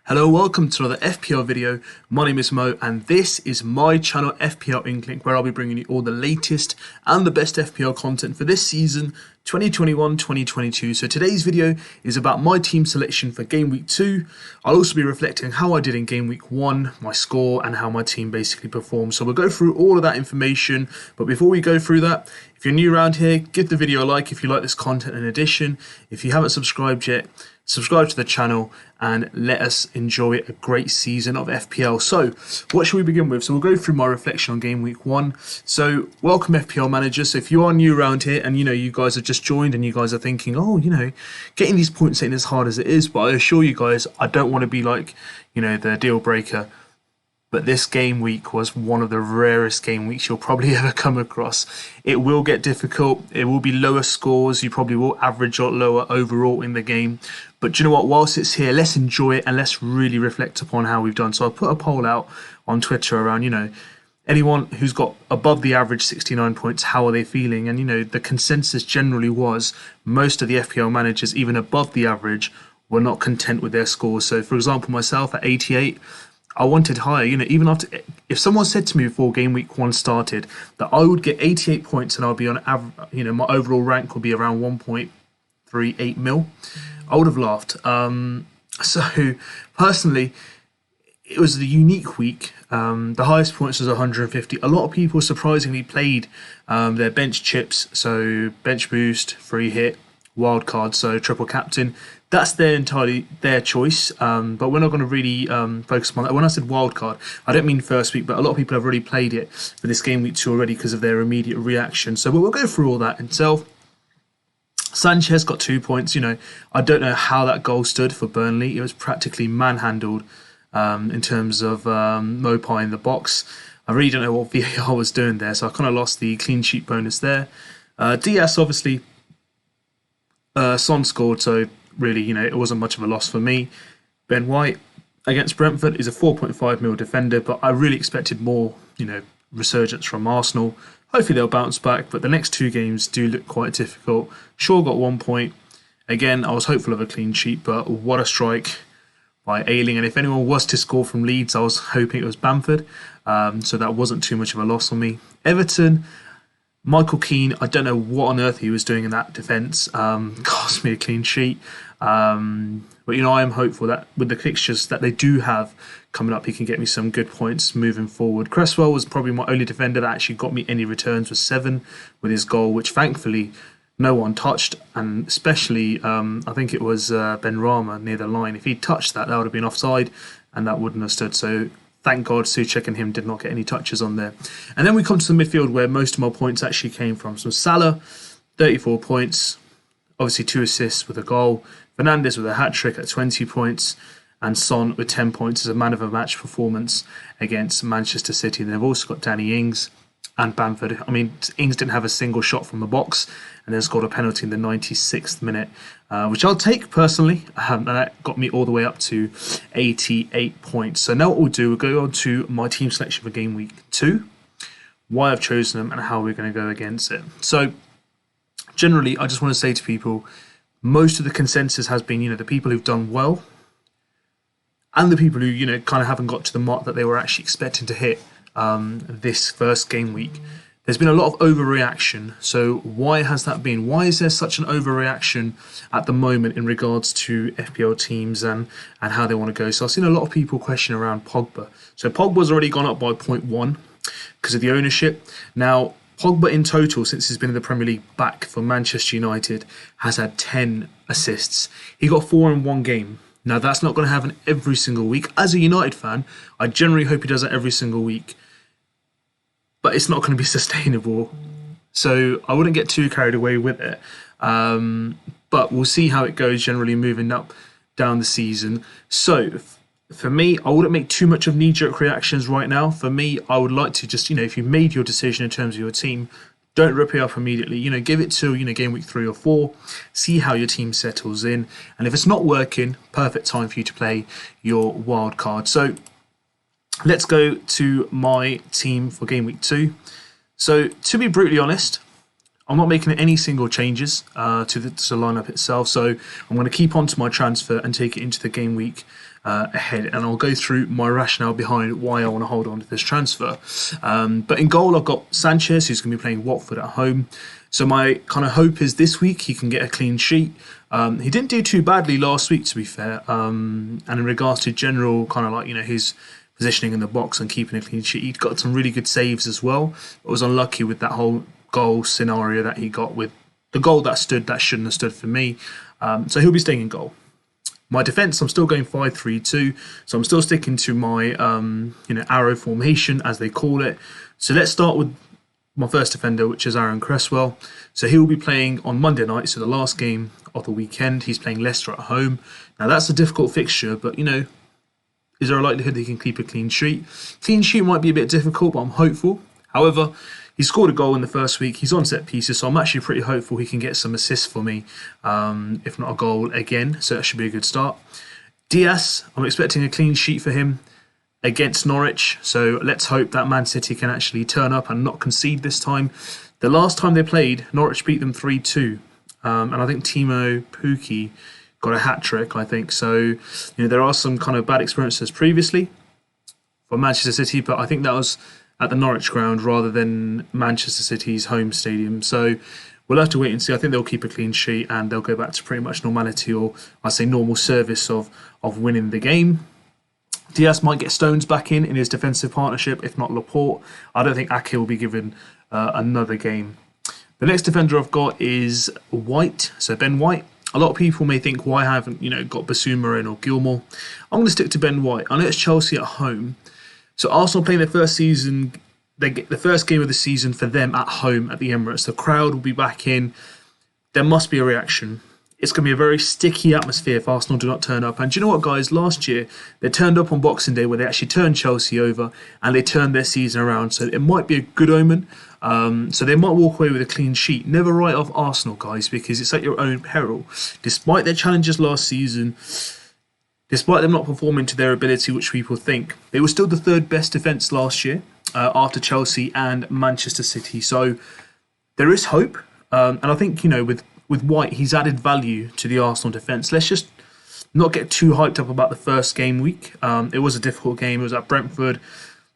Hello, welcome to another FPL video. My name is Mo and this is my channel FPL INKLING, where I'll be bringing you all the latest and the best FPL content for this season 2021-2022. So today's video is about my team selection for Game Week 2. I'll also be reflecting how I did in Game Week 1, my score and how my team basically performed. So we'll go through all of that information, but before we go through that, if you're new around here, give the video a like if you like this content. In addition, if you haven't subscribed yet, subscribe to the channel and let us enjoy a great season of FPL. So what should we begin with? So we'll go through my reflection on Game Week 1. So welcome FPL managers. So if you are new around here and you guys have just joined and you guys are thinking, getting these points ain't as hard as it is, but I assure you guys, I don't want to be like, the deal breaker. But this game week was one of the rarest game weeks you'll probably ever come across. It will get difficult. It will be lower scores. You probably will average a lot lower overall in the game. But do you know what? Whilst it's here, let's enjoy it and let's really reflect upon how we've done. So I put a poll out on Twitter around, anyone who's got above the average 69 points, how are they feeling? And, the consensus generally was most of the FPL managers, even above the average, were not content with their scores. So, for example, myself at 88, I wanted higher, even after, if someone said to me before Game Week 1 started that I would get 88 points and I'll be on average, my overall rank would be around 1.38 mil, I would have laughed. So personally, it was the unique week. The highest points was 150. A lot of people surprisingly played their bench chips, so bench boost, free hit, wild card, so triple captain. That's entirely their choice, but we're not going to really focus on that. When I said wildcard, I don't mean first week, but a lot of people have already played it for this Game Week 2 already because of their immediate reaction. So we'll go through all that itself. Sanchez got 2 points. I don't know how that goal stood for Burnley. It was practically manhandled in terms of Mopai in the box. I really don't know what VAR was doing there, so I kind of lost the clean sheet bonus there. Diaz, obviously, Son scored, so really, it wasn't much of a loss for me. Ben White against Brentford is a 4.5 mil defender, but I really expected more, resurgence from Arsenal. Hopefully they'll bounce back, but the next two games do look quite difficult. Shaw got 1 point. Again, I was hopeful of a clean sheet, but what a strike by Ayling. And if anyone was to score from Leeds, I was hoping it was Bamford. So that wasn't too much of a loss for me. Everton, Michael Keane, I don't know what on earth he was doing in that defence. Cost me a clean sheet. But, I am hopeful that with the fixtures that they do have coming up, he can get me some good points moving forward. Cresswell was probably my only defender that actually got me any returns, with 7 with his goal, which thankfully no one touched. And especially, I think it was Ben Rama near the line. If he touched that, that would have been offside and that wouldn't have stood. So thank God Souček and him did not get any touches on there. And then we come to the midfield where most of my points actually came from. So Salah, 34 points, obviously 2 assists with a goal. Fernandes with a hat-trick at 20 points. And Son with 10 points as a man of a match performance against Manchester City. And they've also got Danny Ings and Bamford. I mean, Ings didn't have a single shot from the box and then scored a penalty in the 96th minute, which I'll take personally. And that got me all the way up to 88 points. So now what we'll do, we'll go on to my team selection for Game Week 2, why I've chosen them and how we're going to go against it. So generally, I just want to say to people, most of the consensus has been, the people who've done well and the people who, kind of haven't got to the mark that they were actually expecting to hit this first game week. There's been a lot of overreaction. So why has that been? Why is there such an overreaction at the moment in regards to FPL teams and how they want to go? So I've seen a lot of people question around Pogba. So Pogba's already gone up by 0.1 because of the ownership. Now, Pogba in total, since he's been in the Premier League back for Manchester United, has had 10 assists. He got 4 in one game. Now, that's not going to happen every single week. As a United fan, I generally hope he does it every single week. But it's not going to be sustainable. So I wouldn't get too carried away with it. But we'll see how it goes generally moving up down the season. So for me, I wouldn't make too much of knee-jerk reactions right now. For me, I would like to just, if you made your decision in terms of your team, don't rip it up immediately. Give it till, Game Week 3 or 4. See how your team settles in. And if it's not working, perfect time for you to play your wild card. So let's go to my team for Game Week 2. So to be brutally honest, I'm not making any single changes to the lineup itself, so I'm going to keep on to my transfer and take it into the game week ahead, and I'll go through my rationale behind why I want to hold on to this transfer. But in goal, I've got Sanchez, who's going to be playing Watford at home. So my kind of hope is this week he can get a clean sheet. He didn't do too badly last week, to be fair. And in regards to general kind of like, his positioning in the box and keeping a clean sheet, he got some really good saves as well. But was unlucky with that whole goal scenario that he got with the goal that shouldn't have stood for me. So he'll be staying in goal. My defence, I'm still going 5-3-2, so I'm still sticking to my arrow formation, as they call it. So let's start with my first defender, which is Aaron Cresswell. So he will be playing on Monday night, so the last game of the weekend. He's playing Leicester at home. Now that's a difficult fixture, but is there a likelihood that he can keep a clean sheet? Clean sheet might be a bit difficult, but I'm hopeful. However, he scored a goal in the first week. He's on set pieces, so I'm actually pretty hopeful he can get some assists for me, if not a goal again. So that should be a good start. Diaz, I'm expecting a clean sheet for him against Norwich. So let's hope that Man City can actually turn up and not concede this time. The last time they played, Norwich beat them 3-2. And I think Timo Pukki got a hat-trick, I think. So, there are some kind of bad experiences previously for Manchester City, but I think that was at the Norwich ground rather than Manchester City's home stadium. So we'll have to wait and see. I think they'll keep a clean sheet and they'll go back to pretty much normality, or I say normal service of winning the game. Diaz might get Stones back in his defensive partnership, if not Laporte. I don't think Ake will be given another game. The next defender I've got is White, so Ben White. A lot of people may think, why haven't got Basuma in or Gilmore? I'm going to stick to Ben White. I know it's Chelsea at home. So Arsenal playing their first season, they get the first game of the season for them at home at the Emirates. The crowd will be back in. There must be a reaction. It's going to be a very sticky atmosphere if Arsenal do not turn up. And do you know what, guys? Last year, they turned up on Boxing Day where they actually turned Chelsea over and they turned their season around. So it might be a good omen. So they might walk away with a clean sheet. Never write off Arsenal, guys, because it's at your own peril. Despite their challenges last season, despite them not performing to their ability, which people think, they were still the third best defence last year after Chelsea and Manchester City. So there is hope. And I think, with White, he's added value to the Arsenal defence. Let's just not get too hyped up about the first game week. It was a difficult game. It was at Brentford.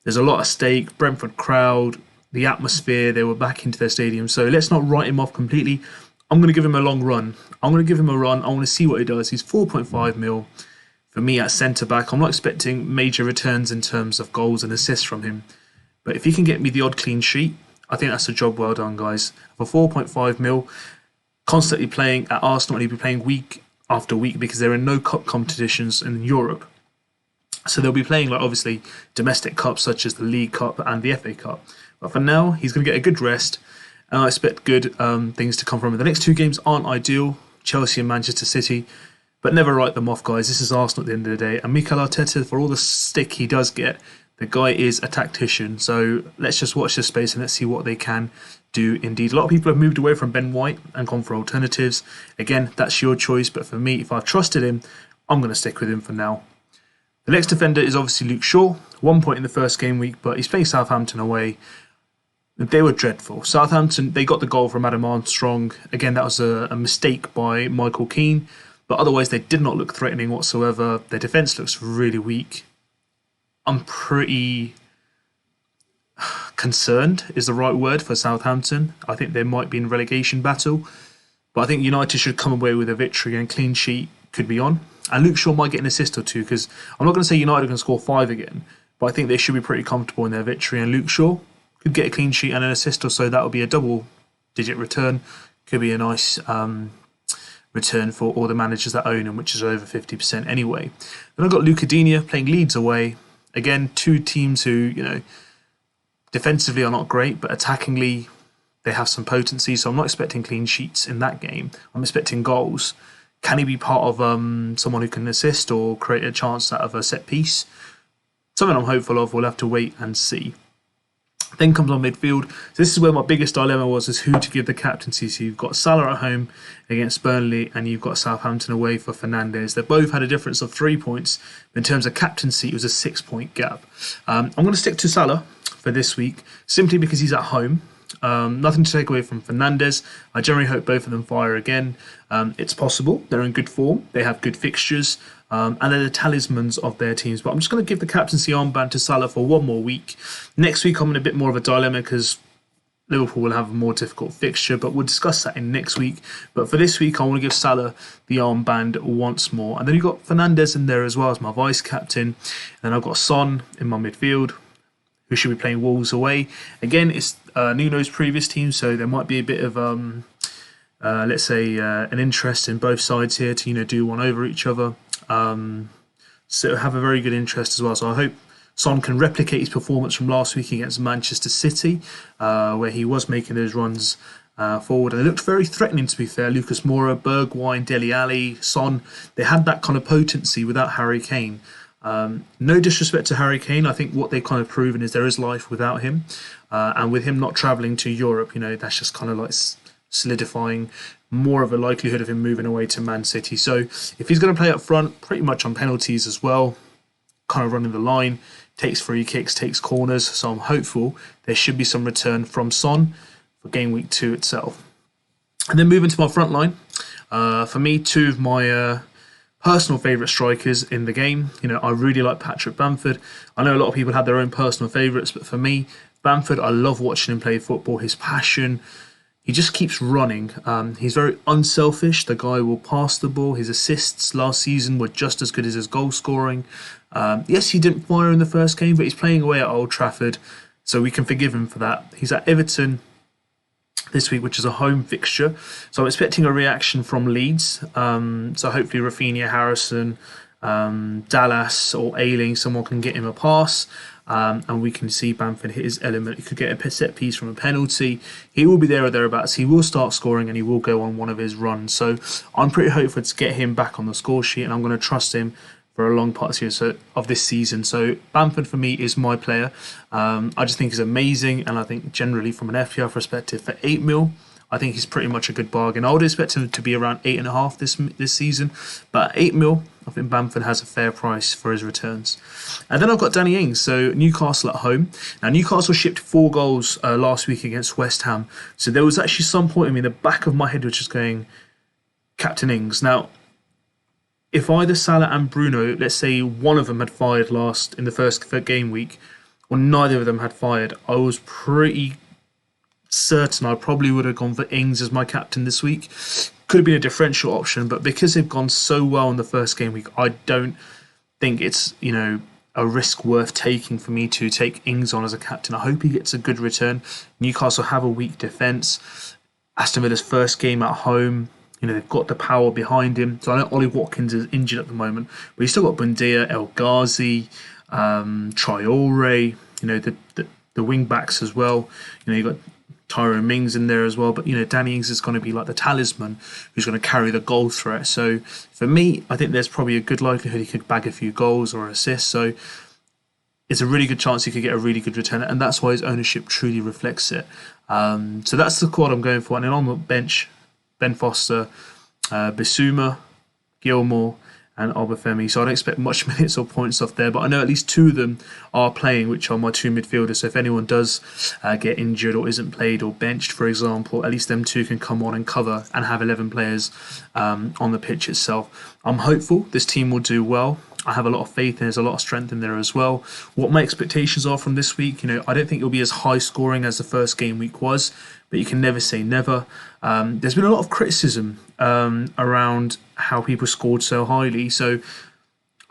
There's a lot at stake. Brentford crowd, the atmosphere, they were back into their stadium. So let's not write him off completely. I'm going to give him a long run. I want to see what he does. He's 4.5 mil. For me at centre-back, I'm not expecting major returns in terms of goals and assists from him. But if he can get me the odd clean sheet, I think that's a job well done, guys. For 4.5 mil, constantly playing at Arsenal, and he'll be playing week after week because there are no cup competitions in Europe. So they'll be playing, obviously, domestic cups such as the League Cup and the FA Cup. But for now, he's going to get a good rest, and I expect good things to come from him. The next two games aren't ideal, Chelsea and Manchester City. But never write them off, guys. This is Arsenal at the end of the day. And Mikel Arteta, for all the stick he does get, the guy is a tactician. So let's just watch this space and let's see what they can do indeed. A lot of people have moved away from Ben White and gone for alternatives. Again, that's your choice. But for me, if I've trusted him, I'm going to stick with him for now. The next defender is obviously Luke Shaw. 1 point in the first game week, but he's playing Southampton away. They were dreadful. Southampton, they got the goal from Adam Armstrong. Again, that was a mistake by Michael Keane. But otherwise, they did not look threatening whatsoever. Their defence looks really weak. I'm pretty concerned is the right word for Southampton. I think they might be in relegation battle. But I think United should come away with a victory and clean sheet could be on. And Luke Shaw might get an assist or two because I'm not going to say United can score 5 again. But I think they should be pretty comfortable in their victory. And Luke Shaw could get a clean sheet and an assist or so. That would be a double-digit return. Could be a nice return for all the managers that own him, which is over 50% anyway. Then I've got Lucadinha playing Leeds away. Again, two teams who, defensively are not great, but attackingly they have some potency. So I'm not expecting clean sheets in that game. I'm expecting goals. Can he be part of someone who can assist or create a chance out of a set piece? Something I'm hopeful of. We'll have to wait and see. Then comes on midfield. So this is where my biggest dilemma was, is who to give the captaincy. So you've got Salah at home against Burnley and you've got Southampton away for Fernandes. They both had a difference of 3 points. In terms of captaincy, it was a 6-point gap. I'm going to stick to Salah for this week simply because he's at home. Nothing to take away from Fernandes. I generally hope both of them fire again. It's possible. They're in good form. They have good fixtures. And they're the talismans of their teams. But I'm just going to give the captaincy armband to Salah for one more week. Next week, I'm in a bit more of a dilemma because Liverpool will have a more difficult fixture, but we'll discuss that in next week. But for this week, I want to give Salah the armband once more. And then you've got Fernandes in there as well as my vice captain. And then I've got Son in my midfield, who should be playing Wolves away. Again, it's Nuno's previous team, so there might be a bit of, let's say, an interest in both sides here to, do one over each other. So have a very good interest as well. So I hope Son can replicate his performance from last week against Manchester City, where he was making those runs forward. And it looked very threatening, to be fair. Lucas Moura, Bergwijn, Dele Alli, Son, they had that kind of potency without Harry Kane. No disrespect to Harry Kane. I think what they've kind of proven is there is life without him. And with him not travelling to Europe, that's just kind of like solidifying more of a likelihood of him moving away to Man City. So if he's going to play up front, pretty much on penalties as well, kind of running the line, takes free kicks, takes corners. So I'm hopeful there should be some return from Son for game week 2 itself. And then moving to my front line. For me, two of my personal favourite strikers in the game. I really like Patrick Bamford. I know a lot of people have their own personal favourites, but for me, Bamford, I love watching him play football. His passion, he just keeps running. He's very unselfish. The guy will pass the ball. His assists last season were just as good as his goal scoring. Yes, he didn't fire in the first game, but he's playing away at Old Trafford, so we can forgive him for that. He's at Everton this week, which is a home fixture. So I'm expecting a reaction from Leeds. So hopefully Rafinha, Harrison, Dallas or Ayling, someone can get him a pass. And we can see Bamford hit his element. He could get a set piece from a penalty. He will be there or thereabouts. He will start scoring and he will go on one of his runs. So I'm pretty hopeful to get him back on the score sheet, and I'm going to trust him for a long part of this season. So Bamford for me is my player. I just think he's amazing, and I think generally from an FPL perspective, for 8 mil, I think he's pretty much a good bargain. I would expect him to be around 8.5 this season, but 8 mil, I think Bamford has a fair price for his returns. And then I've got Danny Ings, so Newcastle at home. Now Newcastle shipped 4 goals last week against West Ham, so there was actually some point in me, the back of my head was just going, Captain Ings. Now, if either Salah and Bruno, let's say one of them had fired last in the first game week, or neither of them had fired, I was pretty certain I probably would have gone for Ings as my captain this week. Could have been a differential option, but because they've gone so well in the first game week, I don't think it's a risk worth taking for me to take Ings on as a captain. I hope he gets a good return. Newcastle have a weak defence. Aston Villa's first game at home. They've got the power behind him. So I know Ollie Watkins is injured at the moment, but you've still got Bundia, El Ghazi, Traore, the wing backs as well. You've got Tyrone Mings in there as well. But, Danny Ings is going to be like the talisman who's going to carry the goal threat. So for me, I think there's probably a good likelihood he could bag a few goals or assists. So it's a really good chance he could get a really good return. And that's why his ownership truly reflects it. So that's the squad I'm going for. And then on the bench, Ben Foster, Bissouma, Gilmore and Obafemi. So I don't expect much minutes or points off there, but I know at least 2 of them are playing, which are my 2 midfielders. So if anyone does get injured or isn't played or benched, for example, at least them 2 can come on and cover and have 11 players on the pitch itself. I'm hopeful this team will do well. I have a lot of faith and there's a lot of strength in there as well. What my expectations are from this week, I don't think it'll be as high scoring as the first game week was, but you can never say never. There's been a lot of criticism around how people scored so highly. So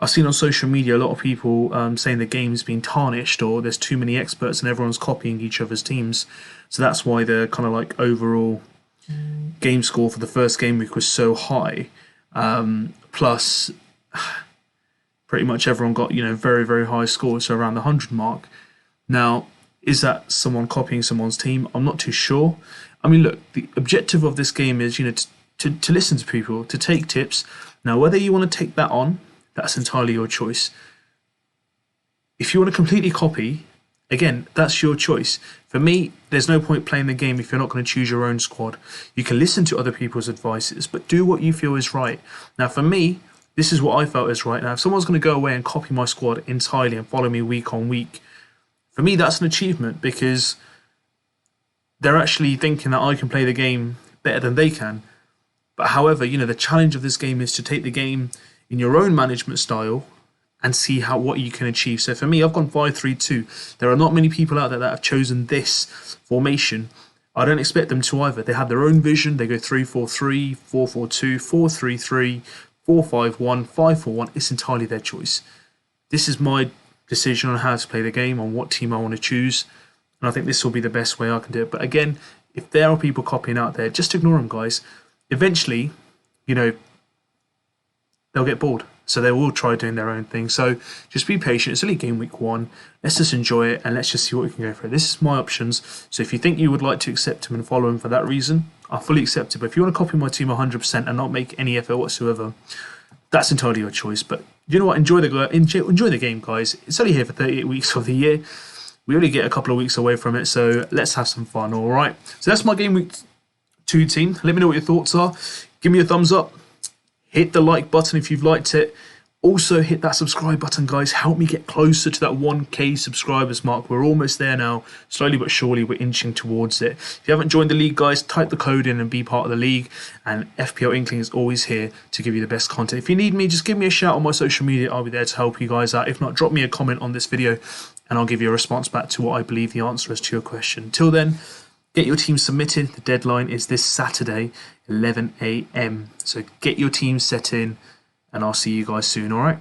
I've seen on social media a lot of people saying the game's been tarnished or there's too many experts and everyone's copying each other's teams. So that's why the kind of like overall game score for the first game week was so high. Plus, pretty much everyone got, very, very high scores, so around the 100 mark. Now, is that someone copying someone's team? I'm not too sure. I mean, look, the objective of this game is, to listen to people, to take tips. Now, whether you want to take that on, that's entirely your choice. If you want to completely copy, again, that's your choice. For me, there's no point playing the game if you're not going to choose your own squad. You can listen to other people's advices, but do what you feel is right. Now, for me, this is what I felt is right. Now, if someone's going to go away and copy my squad entirely and follow me week on week, for me, that's an achievement because they're actually thinking that I can play the game better than they can. But however, the challenge of this game is to take the game in your own management style and see what you can achieve. So for me, I've gone 5-3-2. There are not many people out there that have chosen this formation. I don't expect them to either. They have their own vision. They go 3-4-3, 4-4-2, 4-3-3, 4-5-1, 5-4-1. It's entirely their choice. This is my decision on how to play the game, on what team I want to choose. And I think this will be the best way I can do it. But again, if there are people copying out there, just ignore them, guys. Eventually, they'll get bored. So they will try doing their own thing. So just be patient. It's only game week 1. Let's just enjoy it and let's just see what we can go for. This is my options. So if you think you would like to accept him and follow him for that reason, I fully accept it. But if you want to copy my team 100% and not make any effort whatsoever, that's entirely your choice. But you know what? Enjoy the game, guys. It's only here for 38 weeks of the year. We only get a couple of weeks away from it. So let's have some fun, all right? So that's my game week 2 team. Let me know what your thoughts are. Give me a thumbs up. Hit the like button if you've liked it. Also hit that subscribe button, guys. Help me get closer to that 1K subscribers mark. We're almost there now. Slowly but surely, we're inching towards it. If you haven't joined the league, guys, type the code in and be part of the league. And FPL Inkling is always here to give you the best content. If you need me, just give me a shout on my social media. I'll be there to help you guys out. If not, drop me a comment on this video and I'll give you a response back to what I believe the answer is to your question. Till then, get your team submitted. The deadline is this Saturday, 11 a.m. So get your team set in, and I'll see you guys soon, all right?